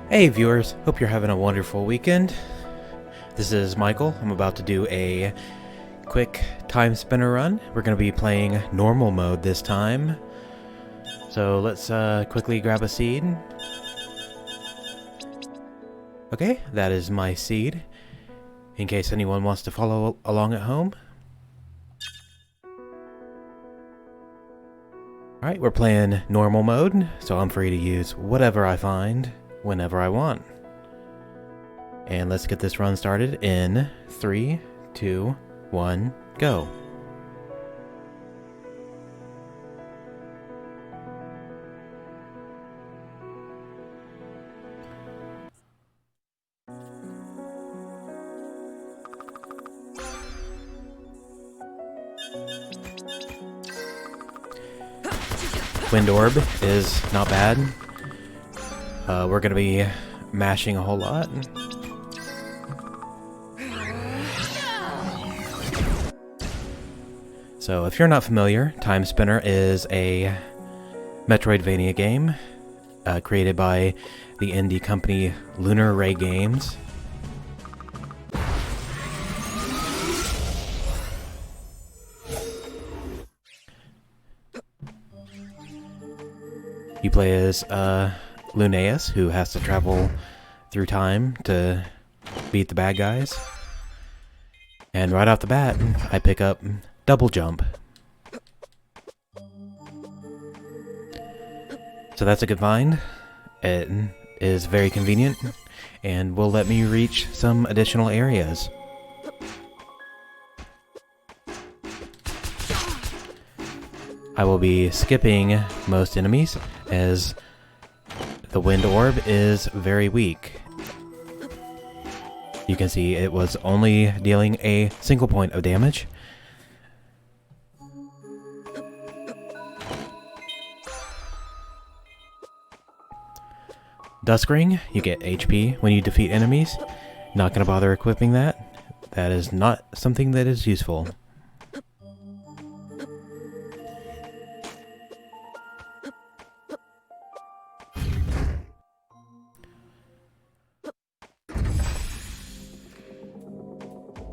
Hey viewers, hope you're having a wonderful weekend. This is Michael. I'm about to do a quick time spinner run. We're going to be playing normal mode this time. So let's quickly grab a seed. Okay, that is my seed, in case anyone wants to follow along at home. Alright, we're playing normal mode, so I'm free to use whatever I find, whenever I want. And let's get this run started in 3, 2, 1, go. Wind orb is not bad. We're gonna be mashing a whole lot. So if you're not familiar, Timespinner is a Metroidvania game created by the indie company Lunar Ray Games. You play as Lunaeus, who has to travel through time to beat the bad guys. And right off the bat, I pick up double jump. So that's a good find. It is very convenient and will let me reach some additional areas. I will be skipping most enemies, as the wind orb is very weak. You can see it was only dealing a single point of damage. Dusk Ring, you get HP when you defeat enemies. Not gonna bother equipping that. That is not something that is useful.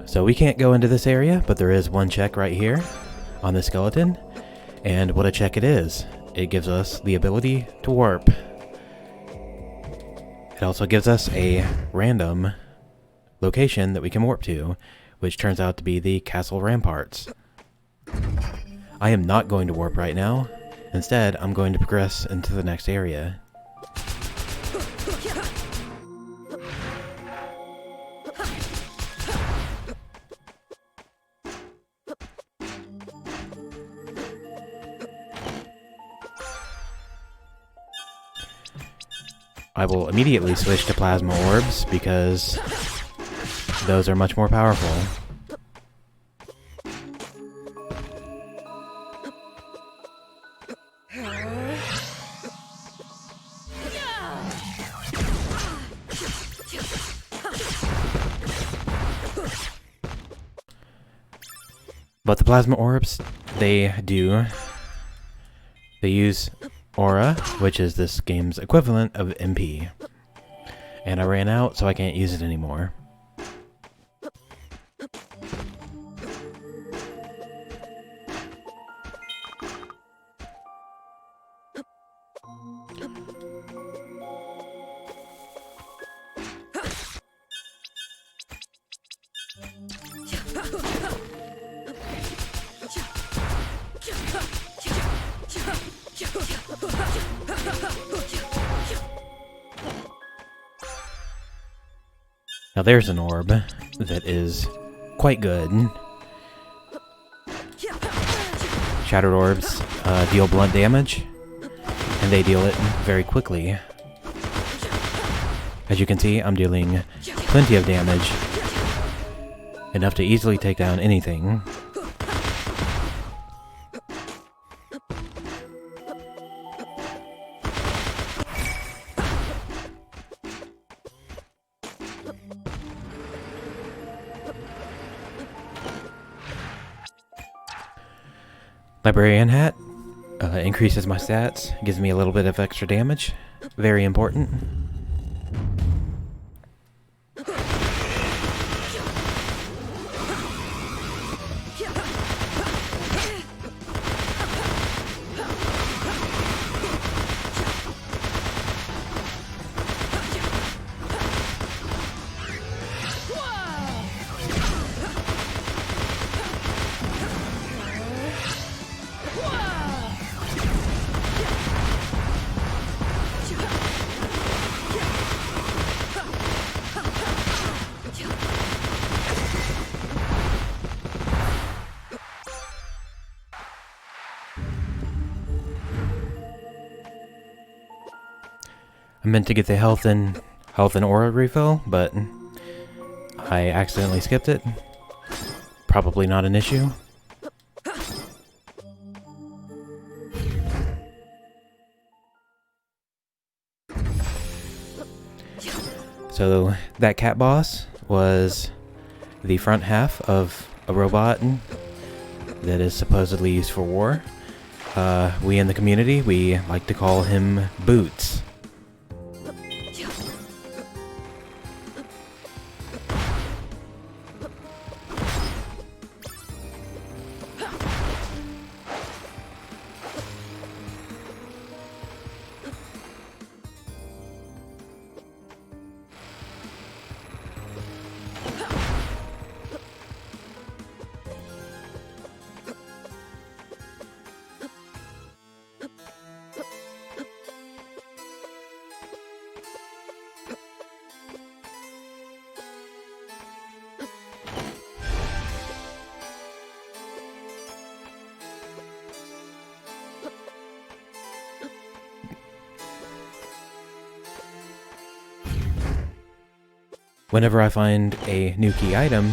So we can't go into this area, but there is one check right here on the skeleton. And what a check it is. It gives us the ability to warp. It also gives us a random location that we can warp to, which turns out to be the castle ramparts. I am not going to warp right now. Instead, I'm going to progress into the next area. I will immediately switch to plasma orbs because those are much more powerful. But the plasma orbs, they use Aura, which is this game's equivalent of MP. And I ran out, so I can't use it anymore. Now there's an orb that is quite good. Shattered orbs deal blunt damage, and they deal it very quickly. As you can see, I'm dealing plenty of damage, enough to easily take down anything. Librarian hat increases my stats, gives me a little bit of extra damage. Very important. I meant to get the health and aura refill, but I accidentally skipped it. Probably not an issue. So that cat boss was the front half of a robot that is supposedly used for war. We in the community, we like to call him Boots. Whenever I find a new key item,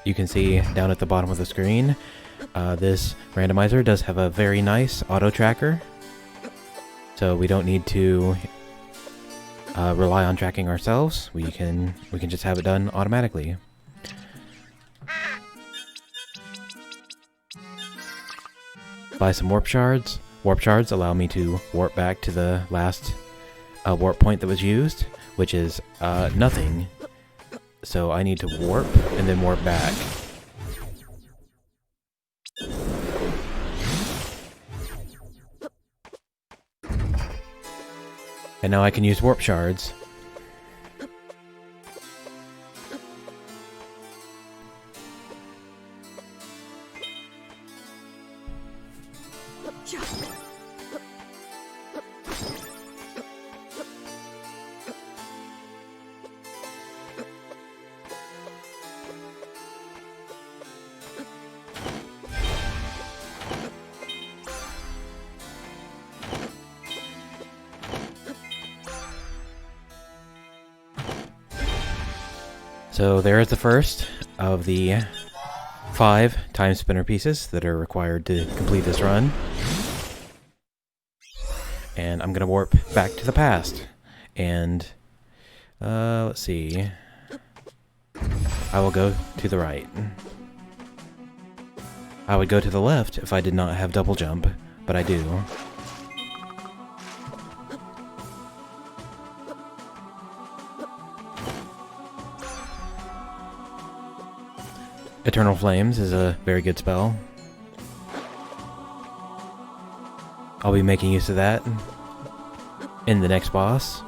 you can see down at the bottom of the screen, this randomizer does have a very nice auto tracker, so we don't need to rely on tracking ourselves. We can just have it done automatically. Buy some warp shards. Warp shards allow me to warp back to the last warp point that was used, which is nothing. So I need to warp and then warp back. And now I can use warp shards. So there is the first of the 5 Timespinner pieces that are required to complete this run. And I'm gonna warp back to the past. And, let's see. I will go to the right. I would go to the left if I did not have double jump, but I do. Eternal Flames is a very good spell. I'll be making use of that in the next boss.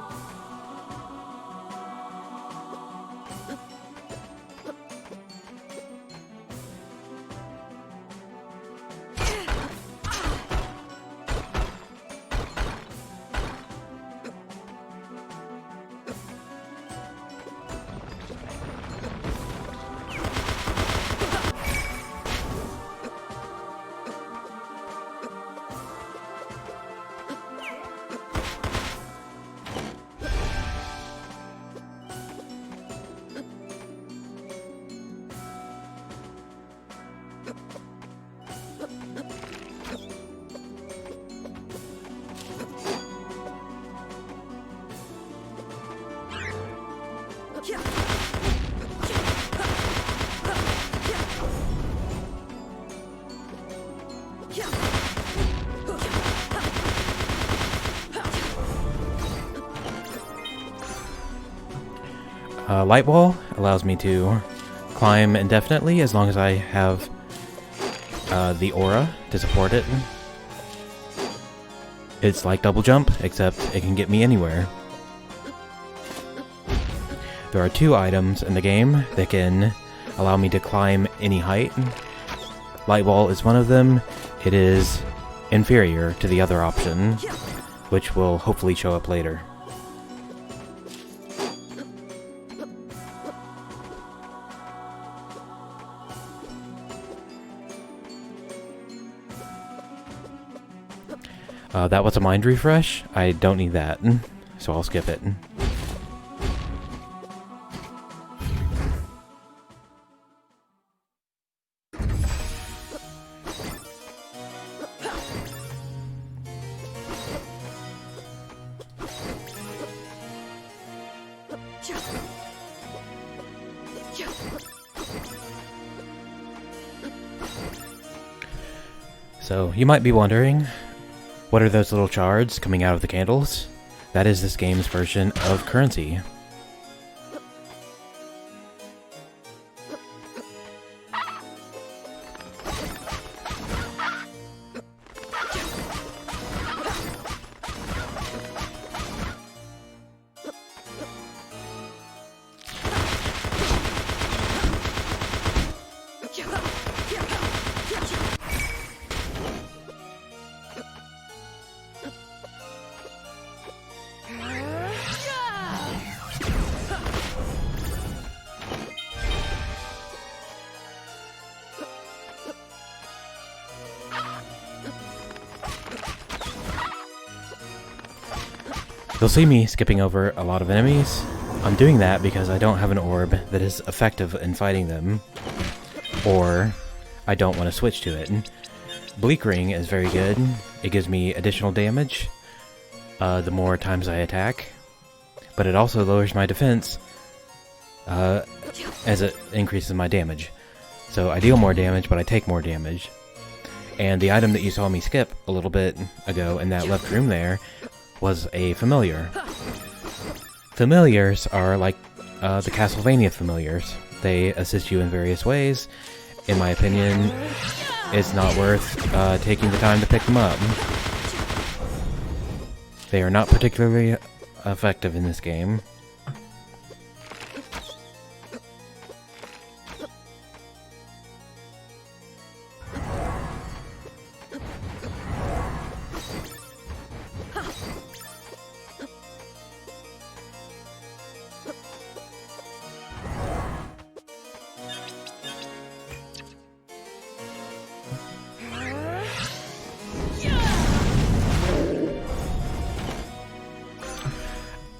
Light Wall allows me to climb indefinitely as long as I have the aura to support it. It's like double jump, except it can get me anywhere. There are 2 items in the game that can allow me to climb any height. Light Wall is one of them. It is inferior to the other option, which will hopefully show up later. That was a mind refresh. I don't need that. so I'll skip it. So, you might be wondering, what are those little shards coming out of the candles? That is this game's version of currency. You'll see me skipping over a lot of enemies. I'm doing that because I don't have an orb that is effective in fighting them, or I don't want to switch to it. Bleak Ring is very good. It gives me additional damage the more times I attack, but it also lowers my defense as it increases my damage. So I deal more damage, but I take more damage. And the item that you saw me skip a little bit ago in that left room there was a familiar. Familiars are like the Castlevania familiars. They assist you in various ways. In my opinion, it's not worth taking the time to pick them up. They are not particularly effective in this game.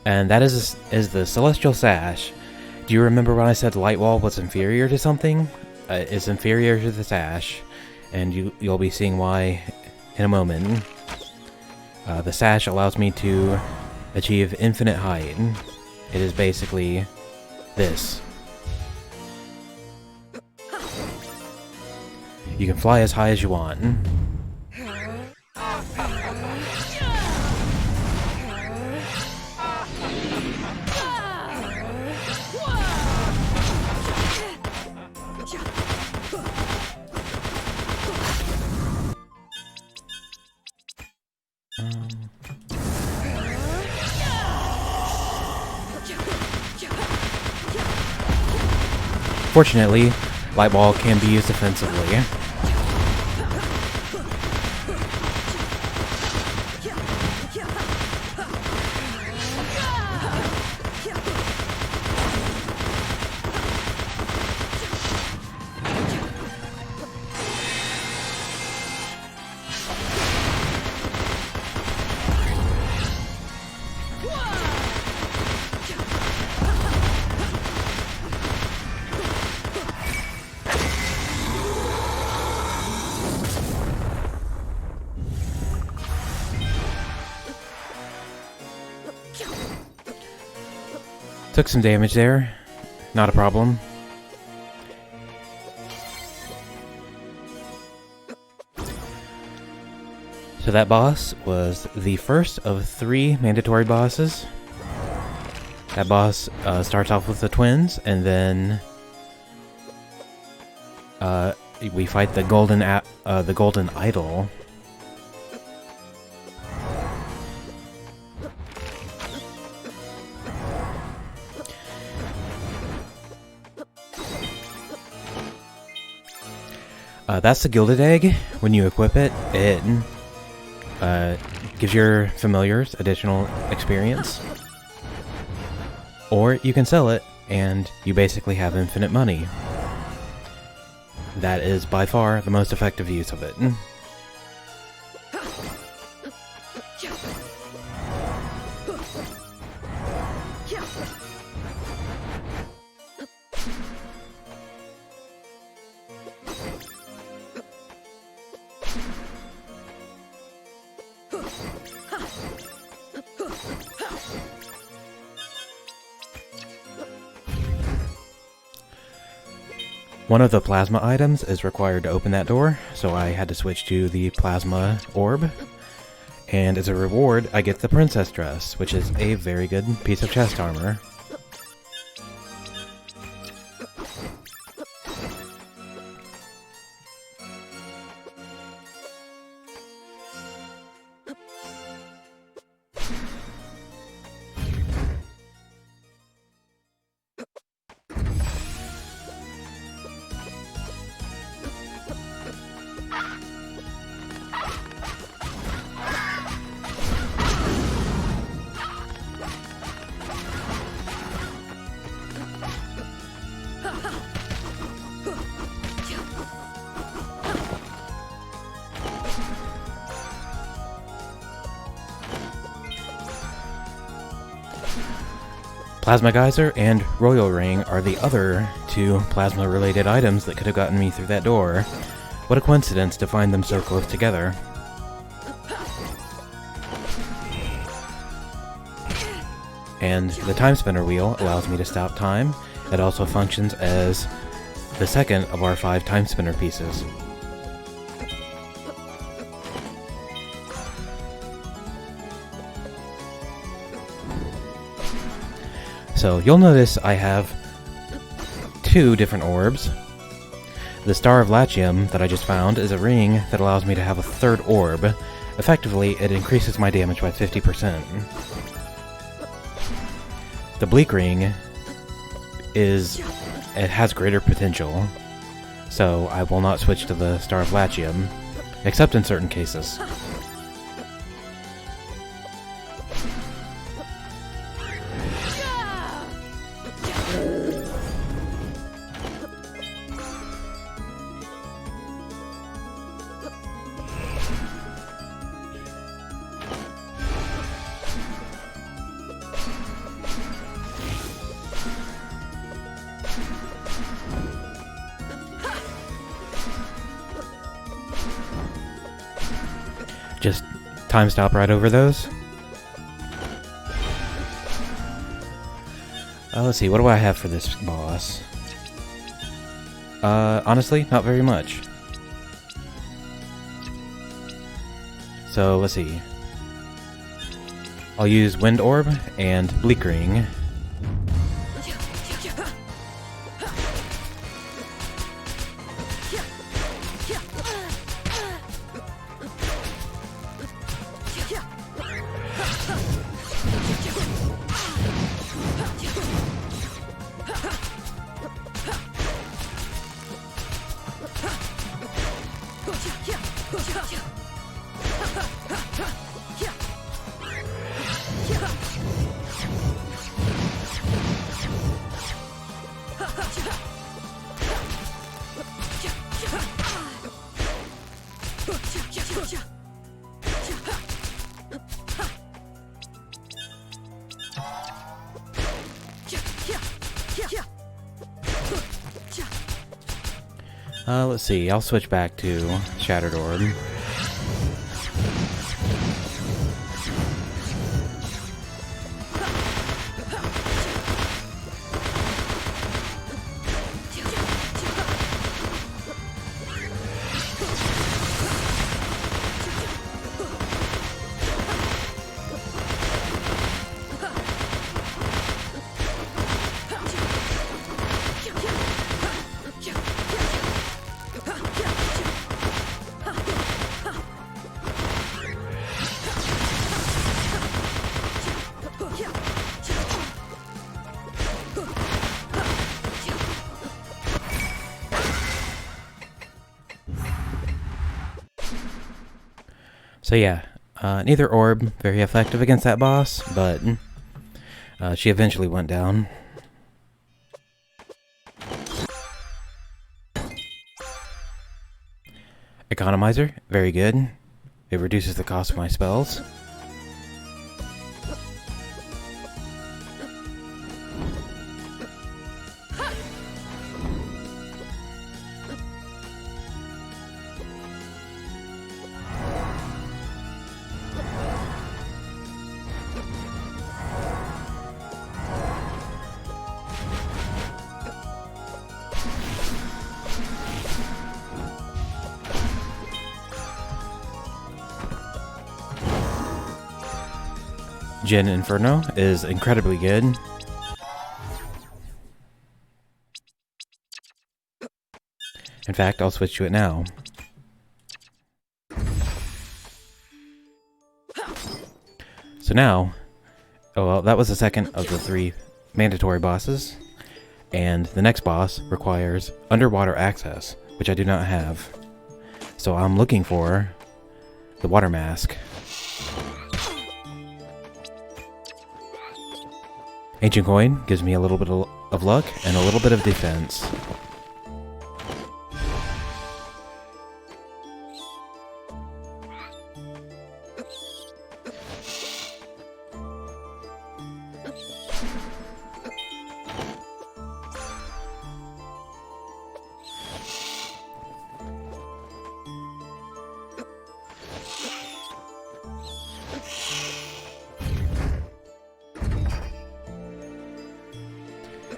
And that is the Celestial Sash. Do you remember when I said Light Wall was inferior to something? It's inferior to the Sash, and you'll be seeing why in a moment. The Sash allows me to achieve infinite height. It is basically this. You can fly as high as you want. Fortunately, Light Wall can be used offensively. Took some damage there. Not a problem. So that boss was the first of 3 mandatory bosses. That boss starts off with the twins, and then we fight the golden idol. That's the Gilded Egg. When you equip it, it gives your familiars additional experience. Or you can sell it, and you basically have infinite money. That is by far the most effective use of it. One of the plasma items is required to open that door, so I had to switch to the plasma orb. And as a reward, I get the princess dress, which is a very good piece of chest armor. Plasma Geyser and Royal Ring are the other two plasma-related items that could have gotten me through that door. What a coincidence to find them so close together. And the Timespinner wheel allows me to stop time. It also functions as the second of our 5 Timespinner pieces. So you'll notice I have 2 different orbs. The Star of Latium that I just found is a ring that allows me to have a 3rd orb. Effectively, it increases my damage by 50%. The Bleak Ring has greater potential, so I will not switch to the Star of Latium, except in certain cases. Just time stop right over those. Let's see, what do I have for this boss? Honestly, not very much. So, let's see. I'll use Wind Orb and Bleak Ring. Let's see, I'll switch back to Shattered Orb. So yeah, neither orb very effective against that boss, but she eventually went down. Economizer, very good. It reduces the cost of my spells. Gin Inferno is incredibly good. In fact, I'll switch to it now. So now, oh well, that was the second of the 3 mandatory bosses, and the next boss requires underwater access, which I do not have. So I'm looking for the water mask. Ancient coin gives me a little bit of luck and a little bit of defense.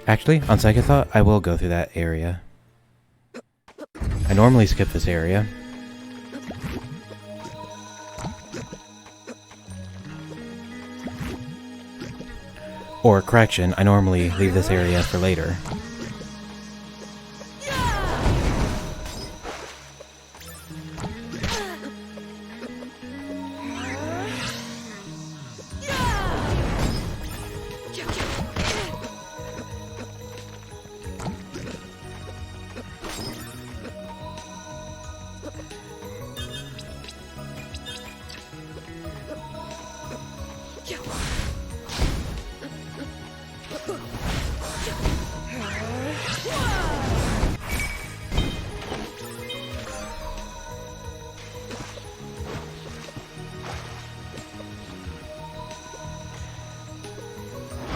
Actually, on second thought, I will go through that area. I normally skip this area. Or, correction, I normally leave this area for later.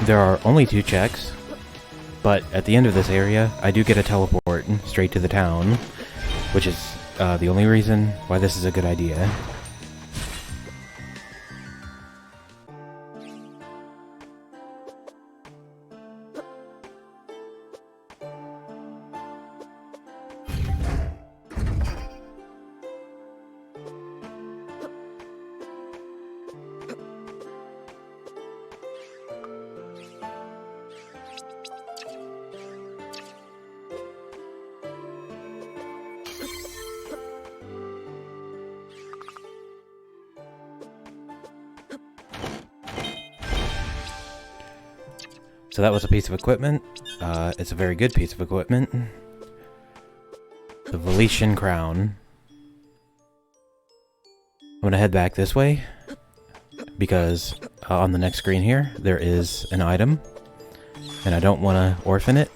There are only 2 checks, but at the end of this area, I do get a teleport straight to the town, which is the only reason why this is a good idea. So that was a piece of equipment. It's a very good piece of equipment. The Valetian Crown. I'm gonna head back this way, because on the next screen here, there is an item, and I don't want to orphan it.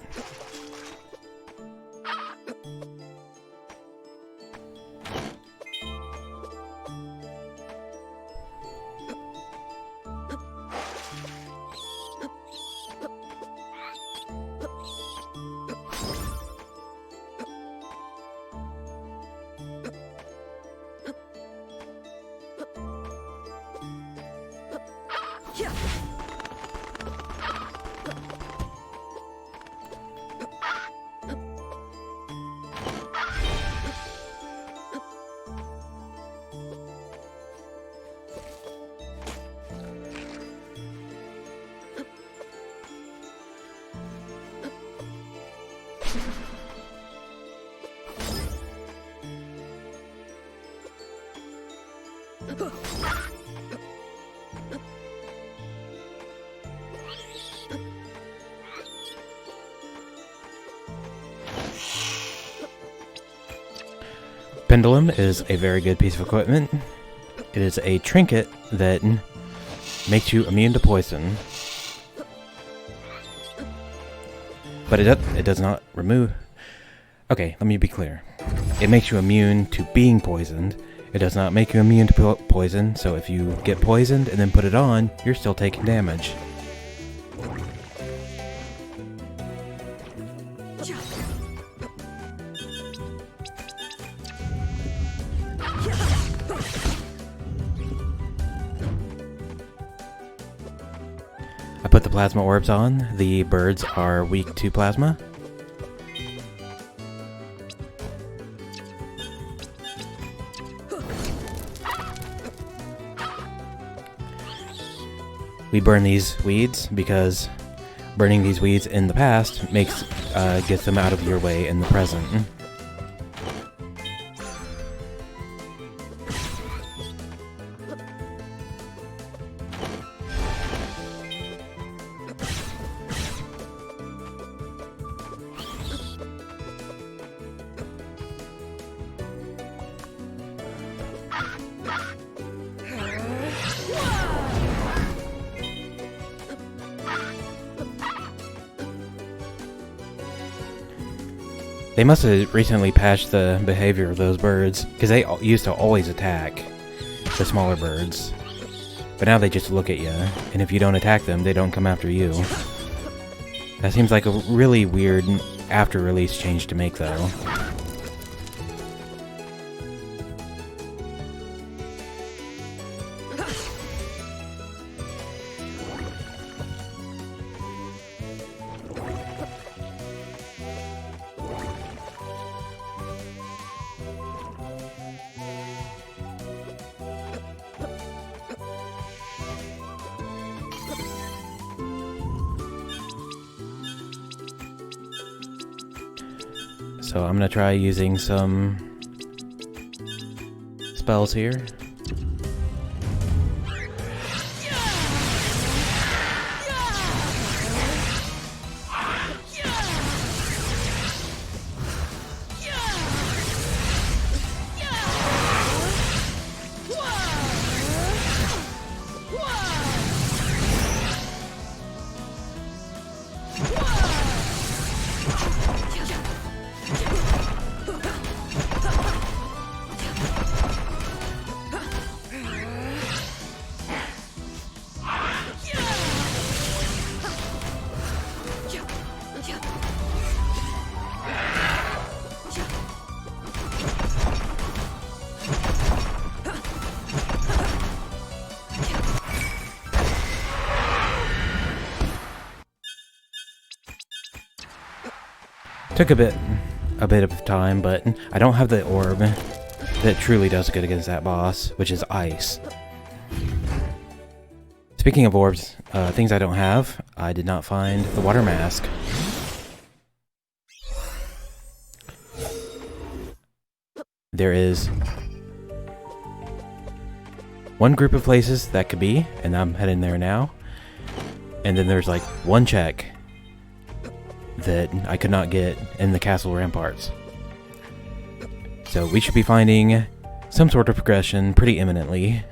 Pendulum is a very good piece of equipment. It is a trinket that makes you immune to poison. But it does not remove... Okay, let me be clear. It makes you immune to being poisoned. It does not make you immune to poison, so if you get poisoned and then put it on, you're still taking damage. I put the plasma orbs on. The birds are weak to plasma. we burn these weeds because burning these weeds in the past gets them out of your way in the present. They must have recently patched the behavior of those birds, because they used to always attack the smaller birds. But now they just look at you, and if you don't attack them, they don't come after you. That seems like a really weird after-release change to make, though. So I'm gonna try using some spells here. Took a bit of time, but I don't have the orb that truly does good against that boss, which is ice. Speaking of orbs, things I don't have, I did not find the water mask. There is one group of places that could be, and I'm heading there now. And then there's like one check that I could not get in the castle ramparts. So we should be finding some sort of progression pretty imminently.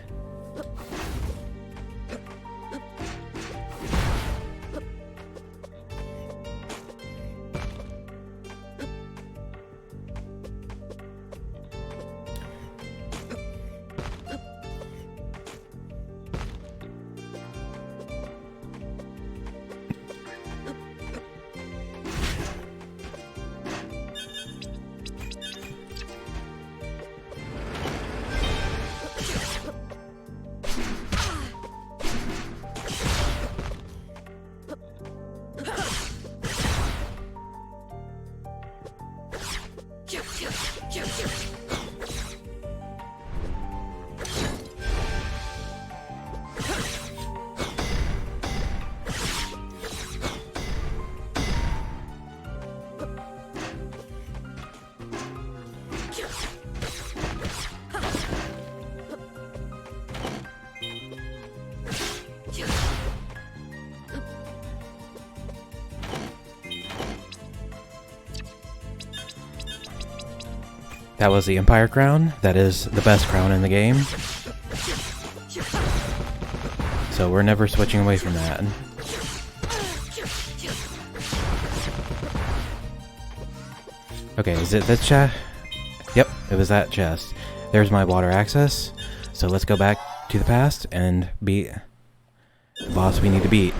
That was the Empire Crown. That is the best crown in the game. So we're never switching away from that. Okay, is it that chest? Yep, it was that chest. There's my water access. So let's go back to the past and beat the boss we need to beat.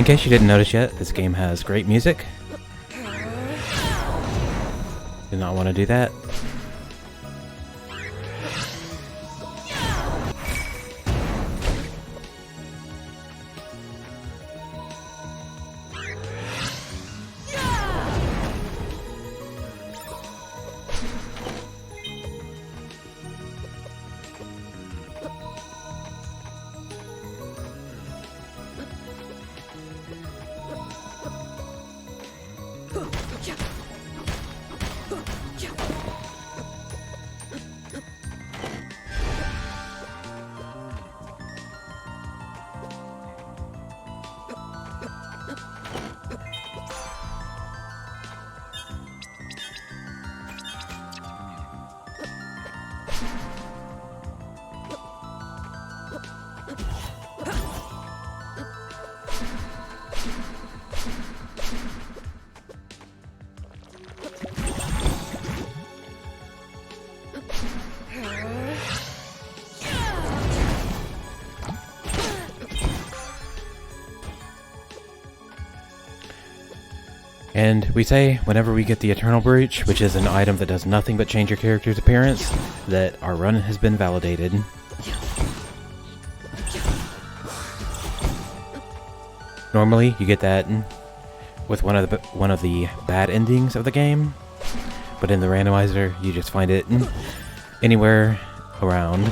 In case you didn't notice yet, this game has great music. Did not want to do that. And we say, whenever we get the Eternal Breach, which is an item that does nothing but change your character's appearance, that our run has been validated. Normally, you get that with one of the bad endings of the game, but in the randomizer, you just find it anywhere around.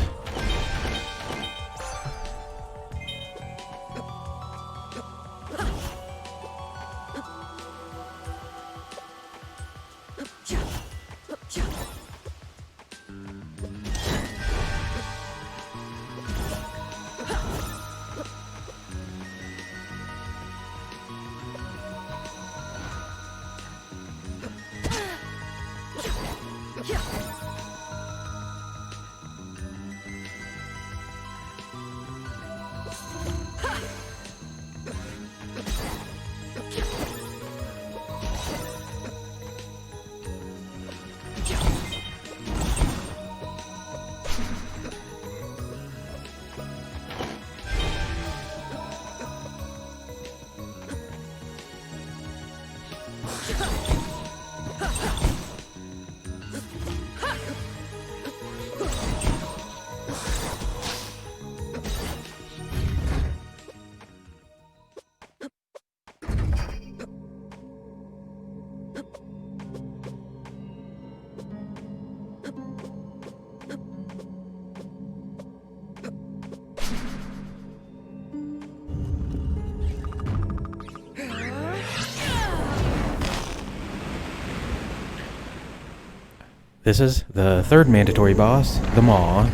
This is the third mandatory boss, the Maw.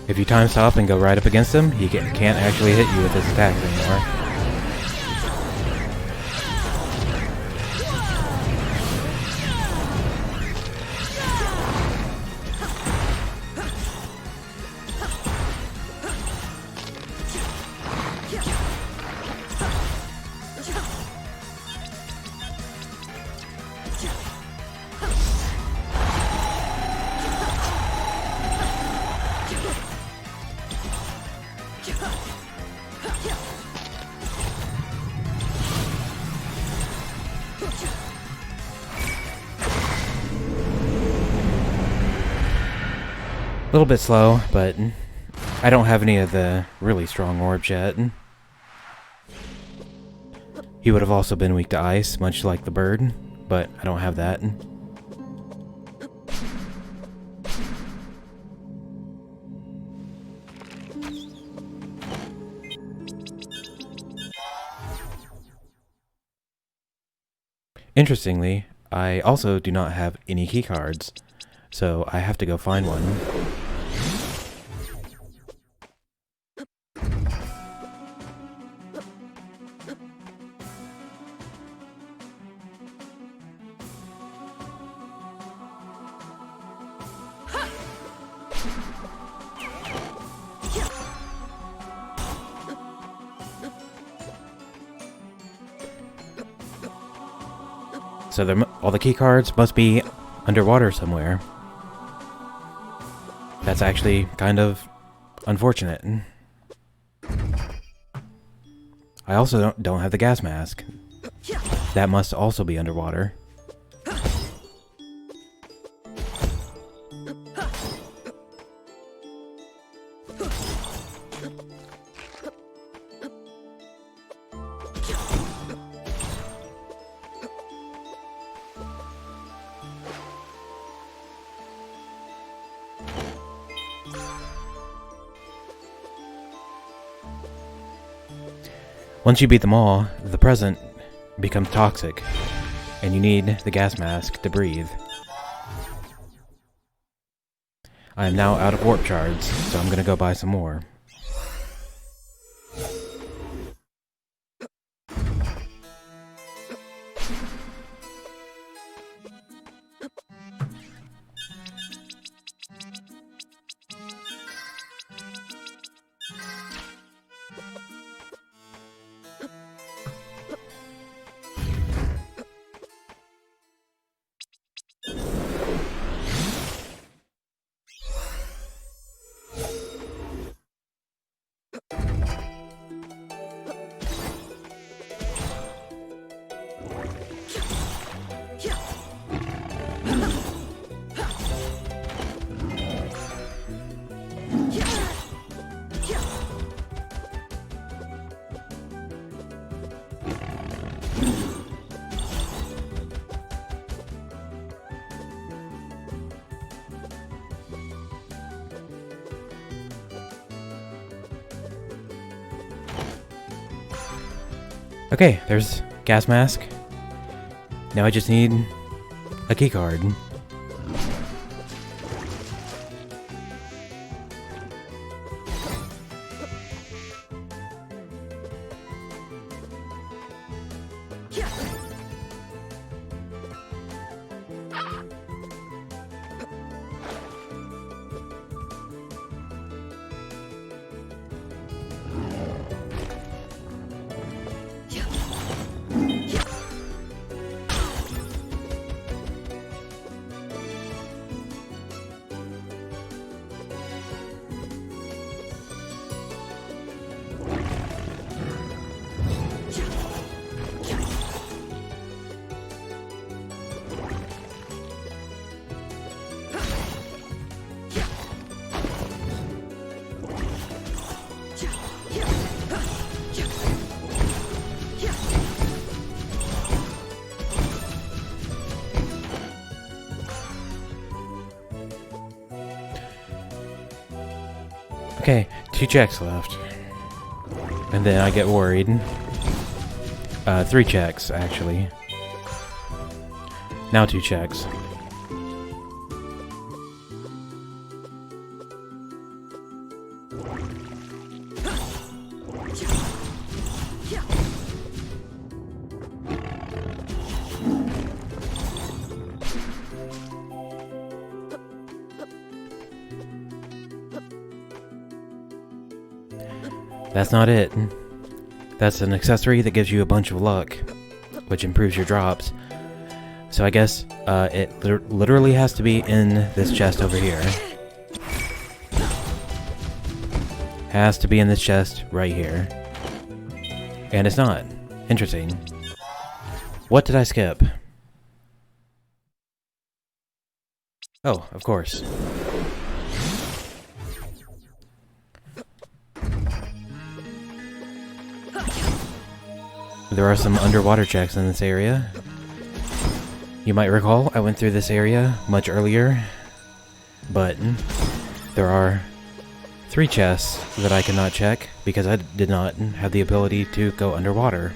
If you time stop and go right up against him, he can't actually hit you with his attacks anymore. A little bit slow, but I don't have any of the really strong orbs yet. He would have also been weak to ice, much like the bird, but I don't have that. Interestingly, I also do not have any keycards, so I have to go find one. So all the key cards must be underwater somewhere. That's actually kind of unfortunate. I also don't have the gas mask. That must also be underwater. Once you beat them all, the present becomes toxic, and you need the gas mask to breathe. I am now out of warp shards, so I'm gonna go buy some more. Okay, there's gas mask. Now I just need a key card. Okay, 2 checks left. And then I get worried. 3 checks, actually. Now 2 checks. That's not it. That's an accessory that gives you a bunch of luck, which improves your drops. So I guess it literally has to be in this chest over here. Has to be in this chest right here. And it's not. Interesting. What did I skip? Oh, of course. There are some underwater checks in this area. You might recall I went through this area much earlier, but there are 3 chests that I cannot check because I did not have the ability to go underwater.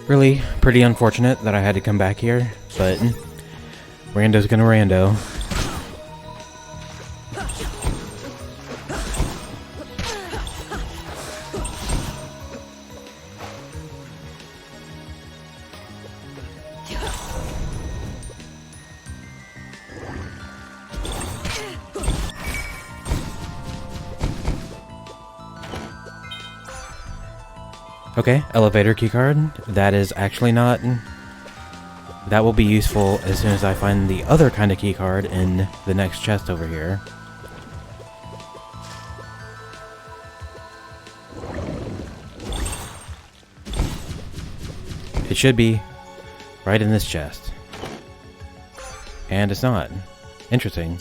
Really, pretty unfortunate that I had to come back here, but rando's gonna rando. Okay, elevator keycard. That is actually not... That will be useful as soon as I find the other kind of keycard in the next chest over here. It should be right in this chest. And it's not. Interesting.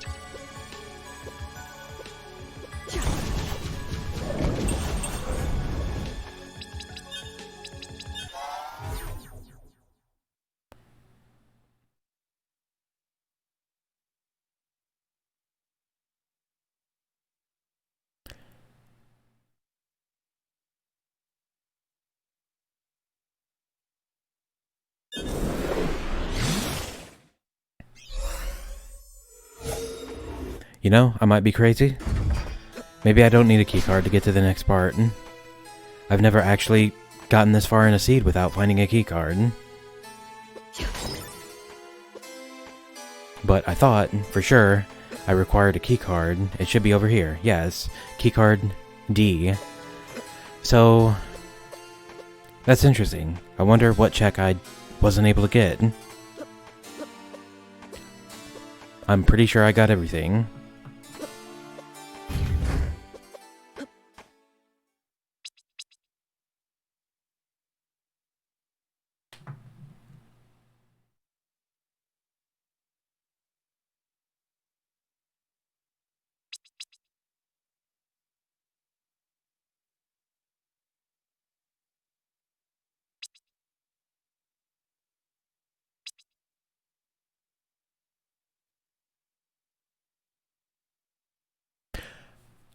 You know, I might be crazy. Maybe I don't need a keycard to get to the next part. I've never actually gotten this far in a seed without finding a keycard. But I thought, for sure, I required a keycard. It should be over here. Yes, keycard D. So, that's interesting. I wonder what check I wasn't able to get. I'm pretty sure I got everything.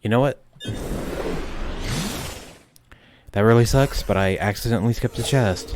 You know what? That really sucks, but I accidentally skipped a chest.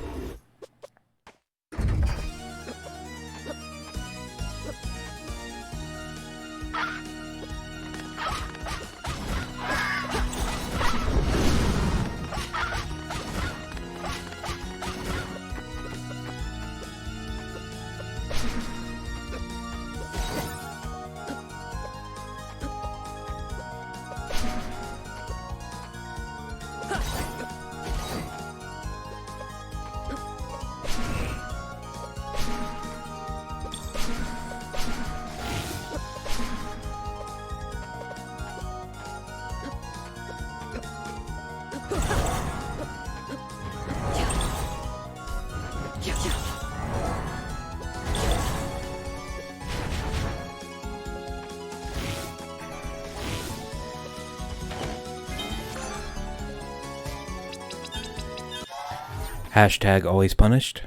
Hashtag always punished.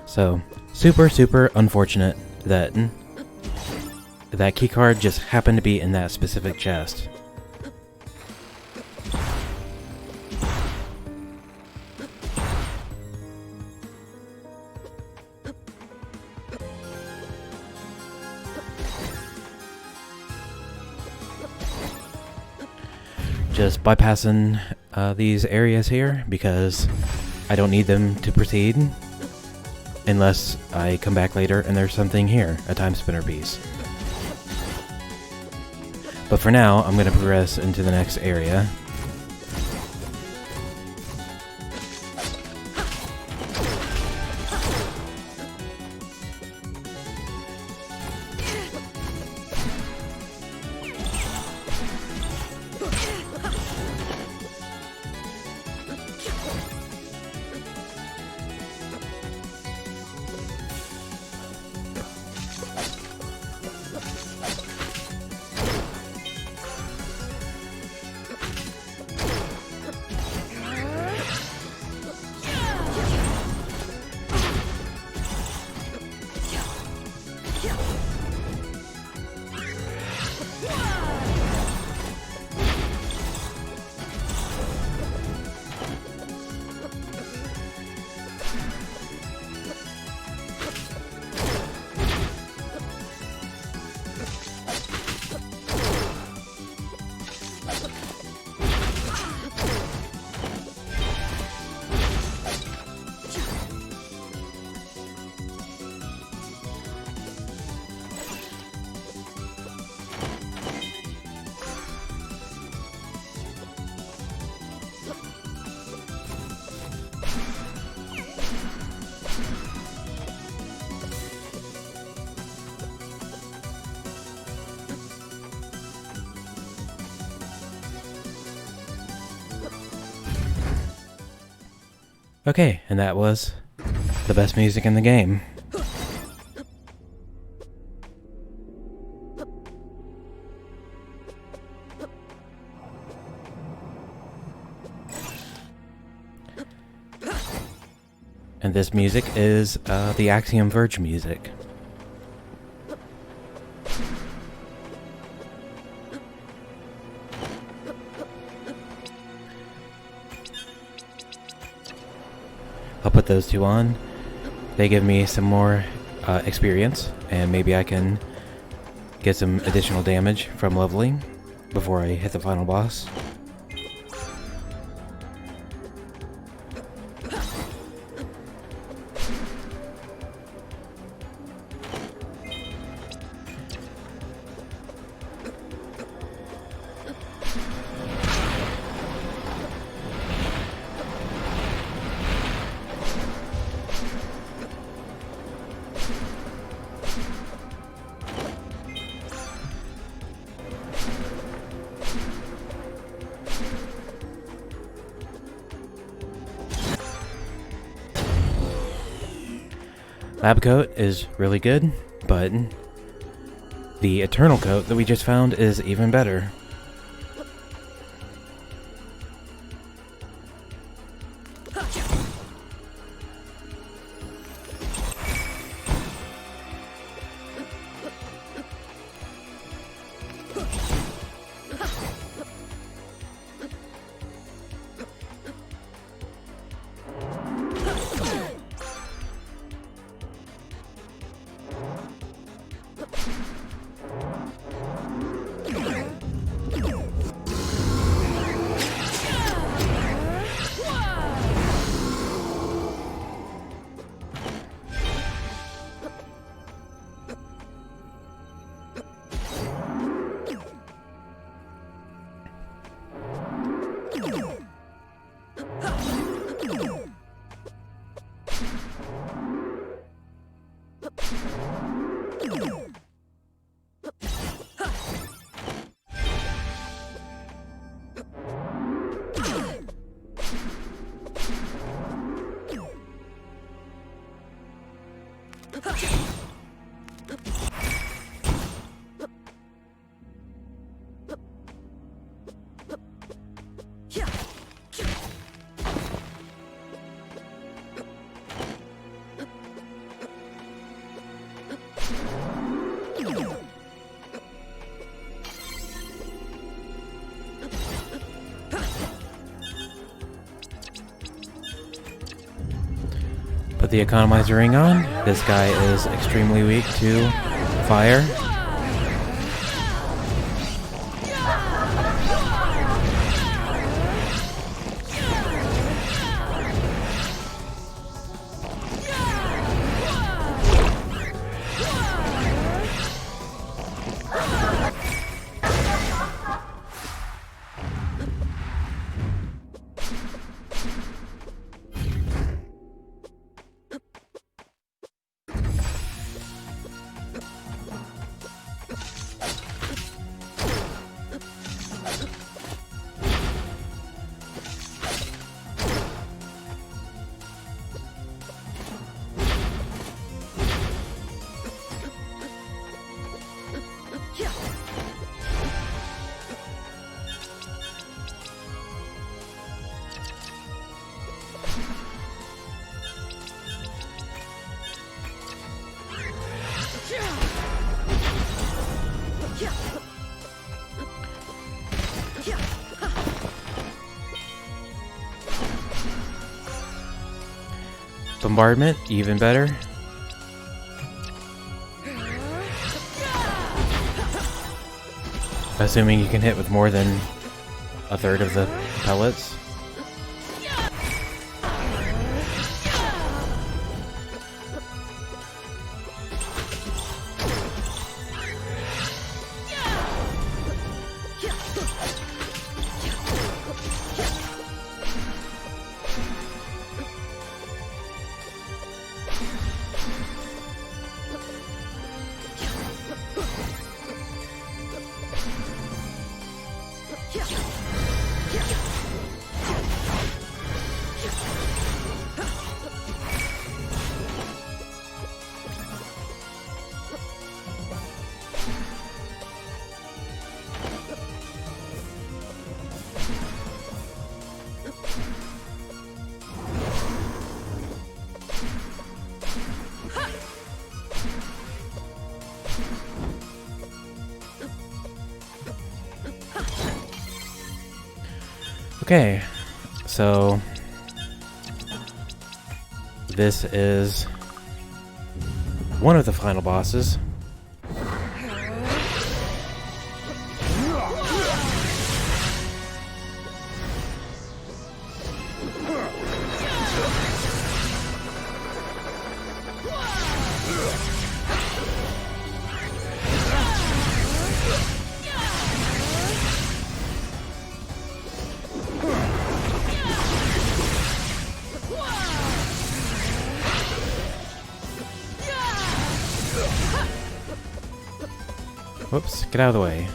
So, super unfortunate that that keycard just happened to be in that specific chest. Just bypassing these areas here because I don't need them to proceed. Unless I come back later and there's something here, a Timespinner piece. But for now, I'm going to progress into the next area. Okay, and that was the best music in the game. And this music is the Axiom Verge music. I'll put those two on. They give me some more experience, and maybe I can get some additional damage from leveling before I hit the final boss. Lab coat is really good, but the eternal coat that we just found is even better. Put the economizer ring on. This guy is extremely weak to fire. Bombardment, even better. Assuming you can hit with more than a third of the pellets. Okay, so this is one of the final bosses. Whoops, get out of the way.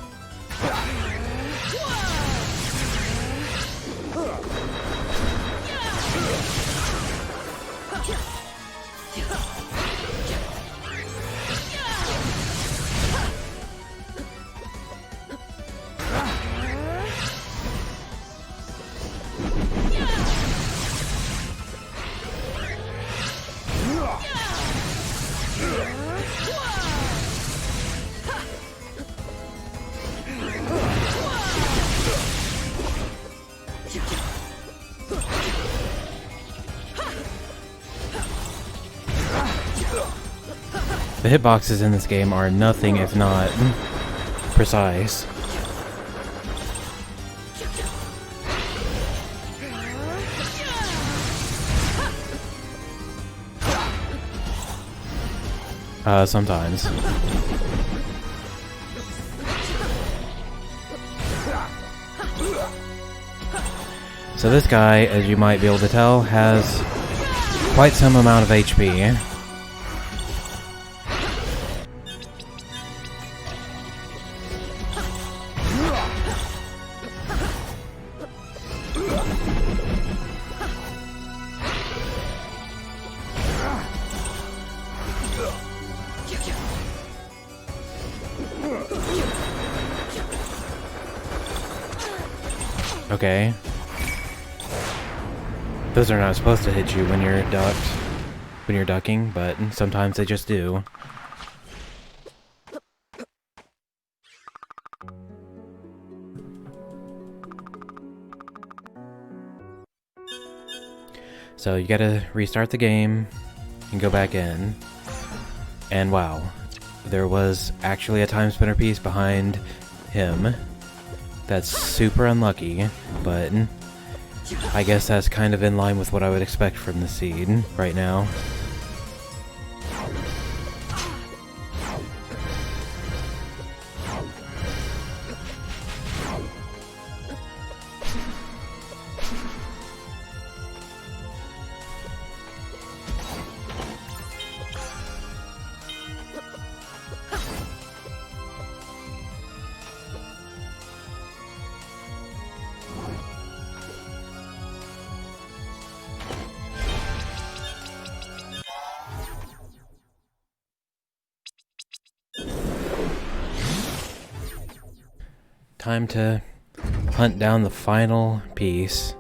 The hitboxes in this game are nothing if not precise. Sometimes. So this guy, as you might be able to tell, has quite some amount of HP. Okay. Those are not supposed to hit you when you're ducking, but sometimes they just do. So you gotta restart the game and go back in. And wow, there was actually a Timespinner piece behind him. That's super unlucky, but I guess that's kind of in line with what I would expect from the seed right now. Time to hunt down the final piece.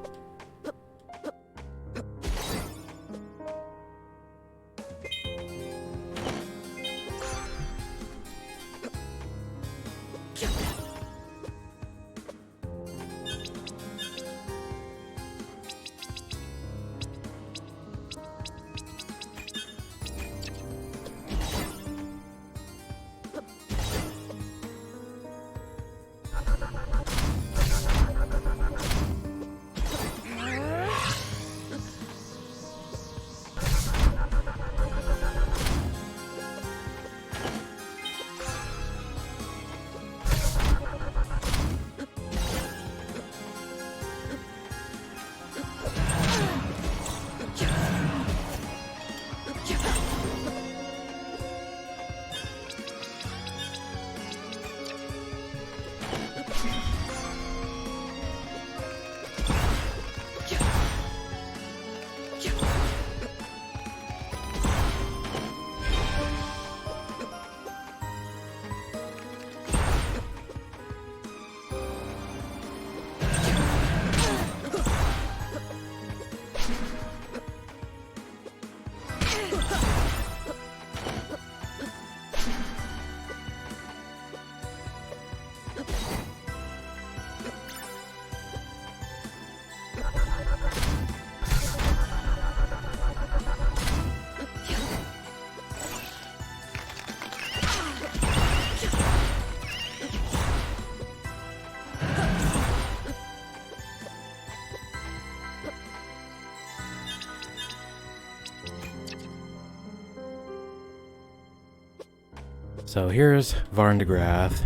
So here's Varn de Graaf,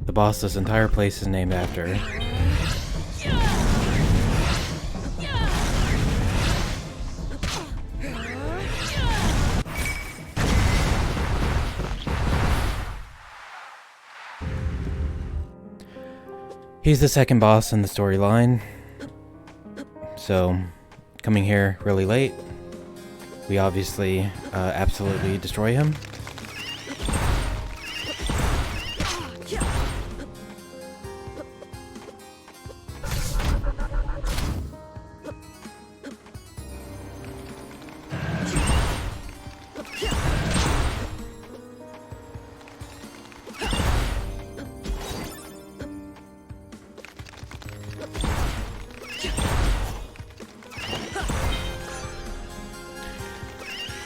the boss this entire place is named after. He's the second boss in the storyline, so coming here really late, we obviously absolutely destroy him.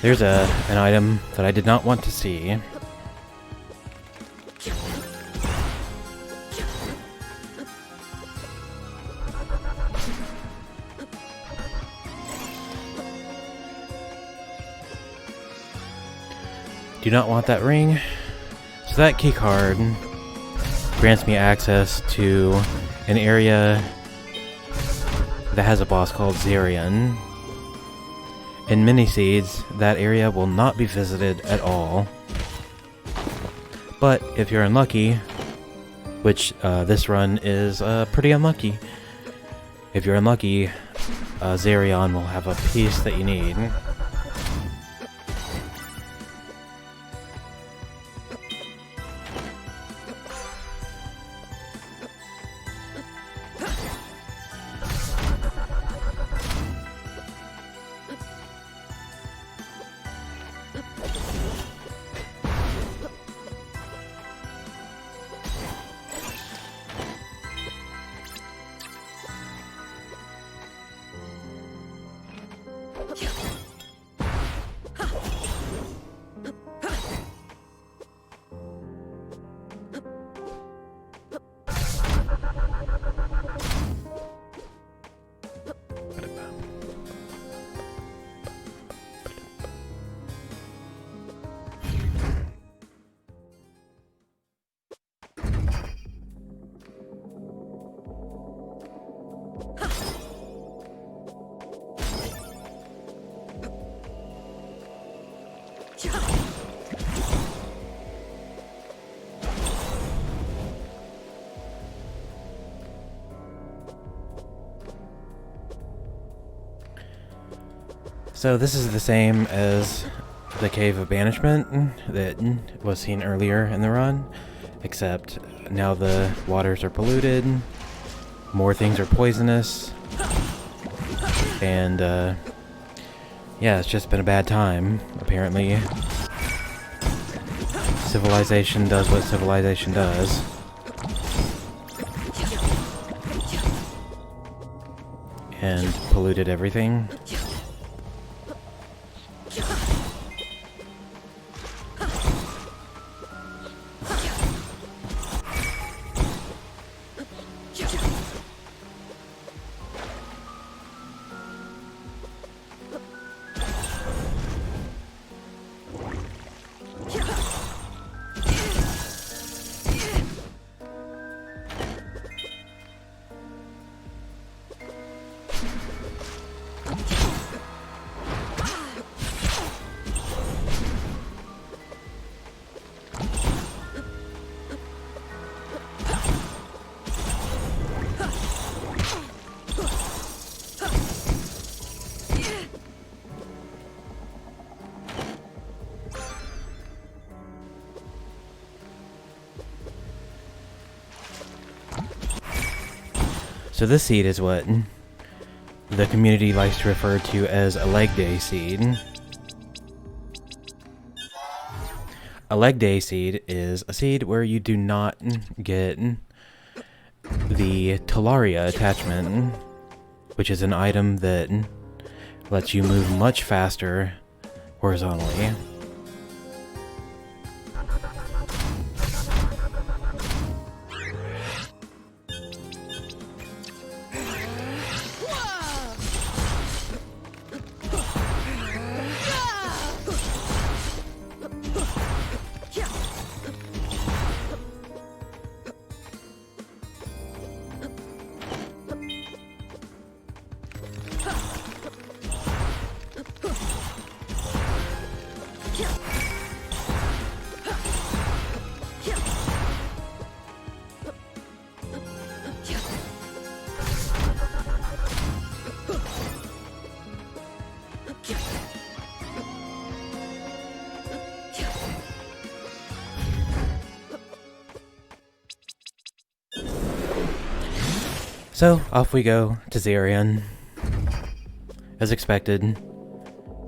There's an item that I did not want to see. Do not want that ring. So that key card grants me access to an area that has a boss called Zarian. In Mini-Seeds, that area will not be visited at all. But if you're unlucky, which this run is pretty unlucky, if you're unlucky, Zarian will have a piece that you need. So this is the same as the Cave of Banishment that was seen earlier in the run, except now the waters are polluted, more things are poisonous, and yeah, it's just been a bad time, apparently. Civilization does what civilization does. And polluted everything. So this seed is what the community likes to refer to as a leg day seed. A leg day seed is a seed where you do not get the Talaria attachment, which is an item that lets you move much faster horizontally. So, off we go to Zarian. As expected.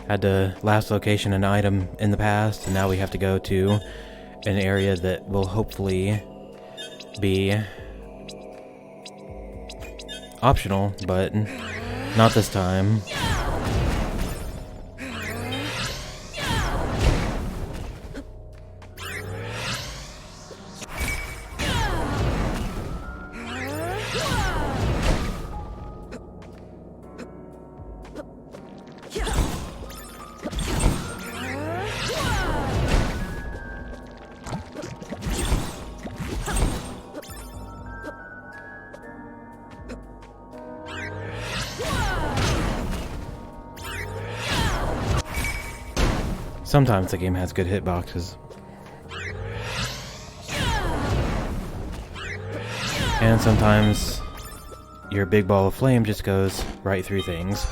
Had the last location and item in the past, and now we have to go to an area that will hopefully be optional, but not this time. Sometimes the game has good hitboxes. And sometimes your big ball of flame just goes right through things.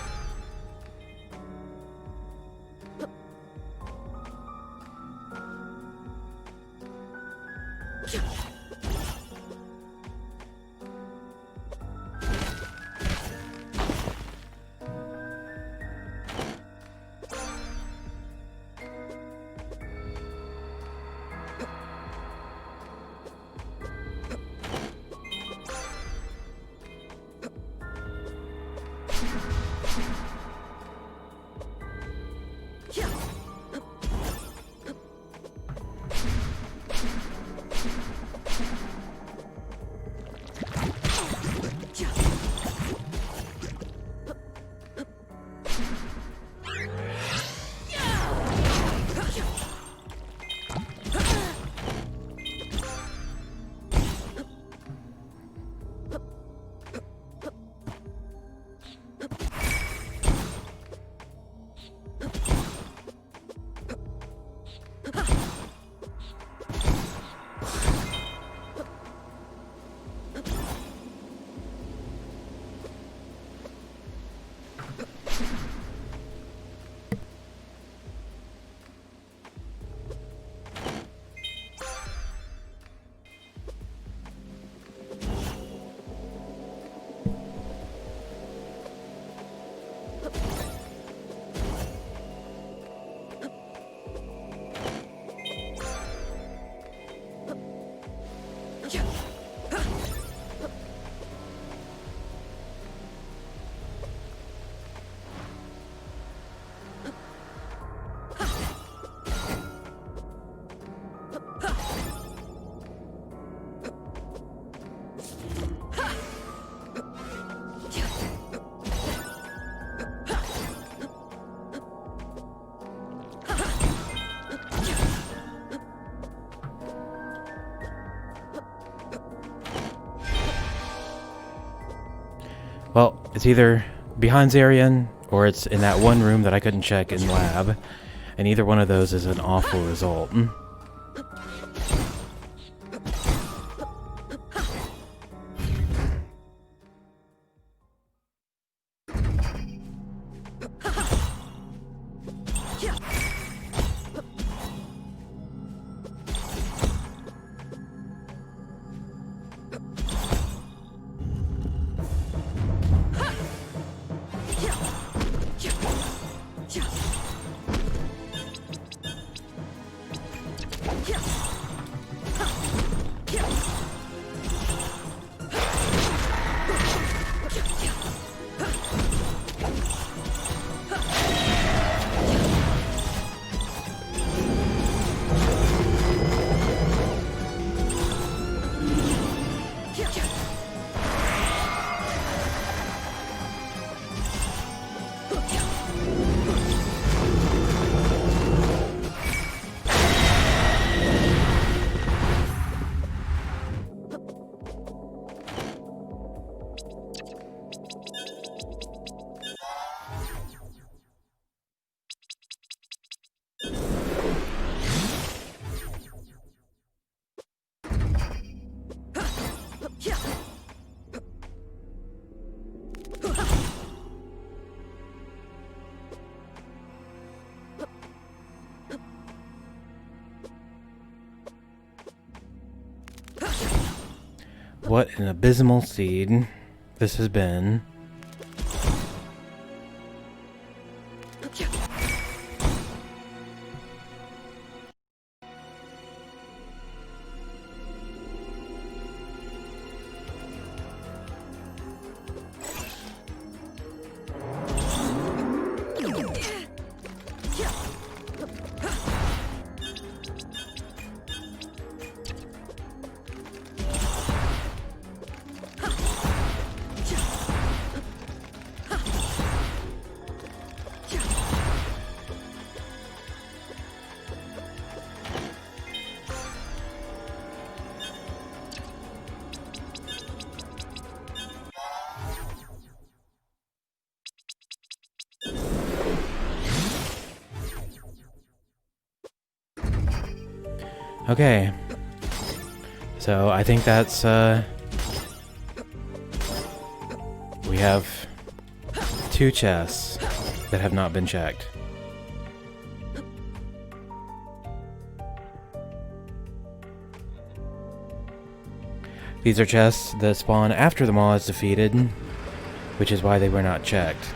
Well, it's either behind Zarian, or it's in that one room that I couldn't check in lab, and either one of those is an awful result. What an abysmal seed. this has been. Okay, so I think that's, we have 2 chests that have not been checked. These are chests that spawn after the maw is defeated, which is why they were not checked.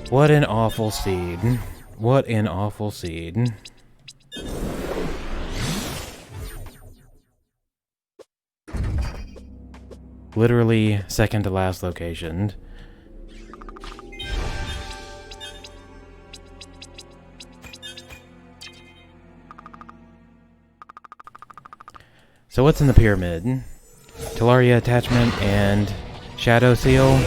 What an awful seed. What an awful seed. Literally second to last location. So what's in the pyramid? Talaria attachment and shadow seal.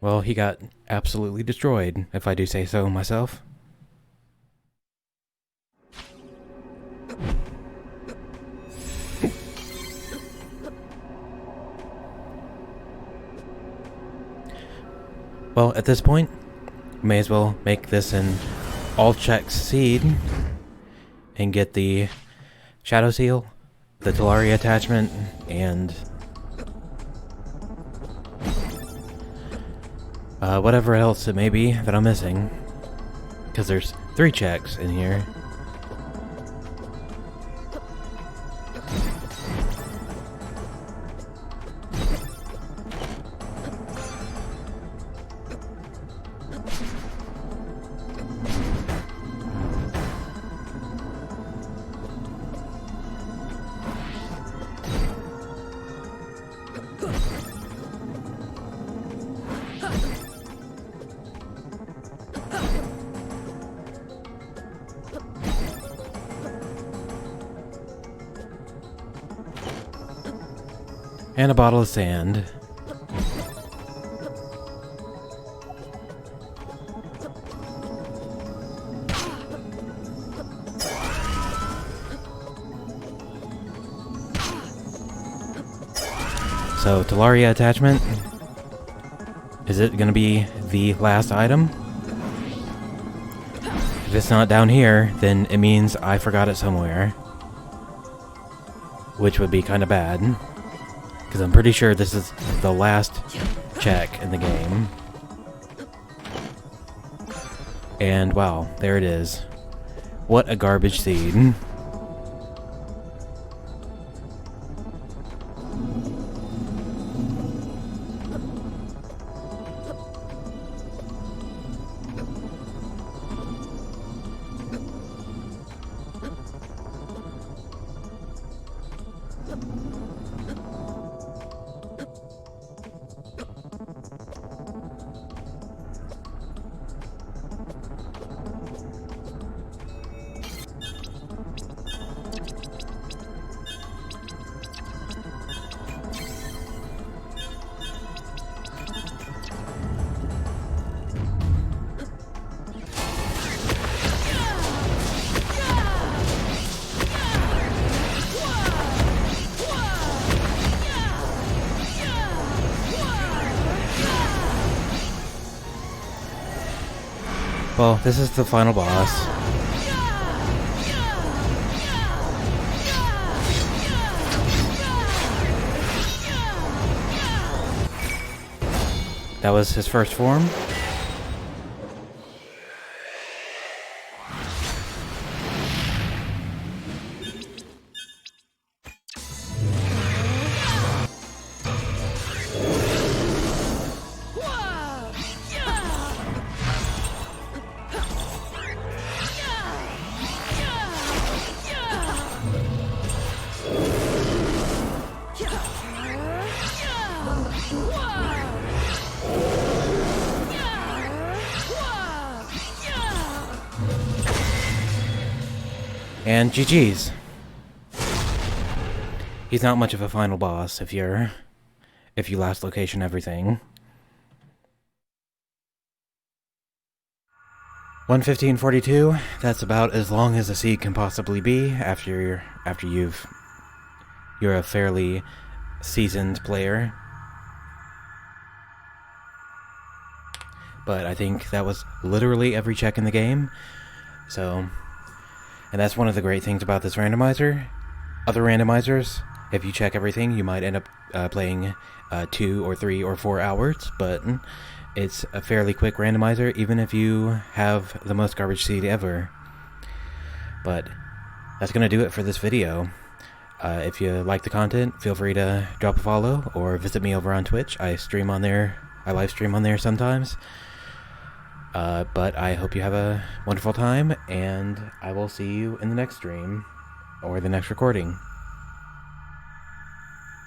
Well, he got absolutely destroyed, if I do say so myself. Well, at this point, may as well make this an all-check seed and get the shadow seal, the Talaria attachment, and whatever else it may be that I'm missing. Because there's 3 checks in here. And a bottle of sand. So, Talaria attachment. Is it gonna be the last item? If it's not down here, then it means I forgot it somewhere. Which would be kinda bad. Because I'm pretty sure this is the last check in the game. And wow, there it is. What a garbage seed. Well, this is the final boss. That was his first form. And GG's. He's not much of a final boss if you last location everything. 1:15:42. That's about as long as a seed can possibly be after you're a fairly seasoned player. But I think that was literally every check in the game. So, and that's one of the great things about this randomizer. Other randomizers, if you check everything, you might end up playing 2 or 3 or 4 hours, but it's a fairly quick randomizer, even if you have the most garbage seed ever. But that's going to do it for this video. If you like the content, feel free to drop a follow or visit me over on Twitch. I live stream on there sometimes. But I hope you have a wonderful time, and I will see you in the next stream or the next recording.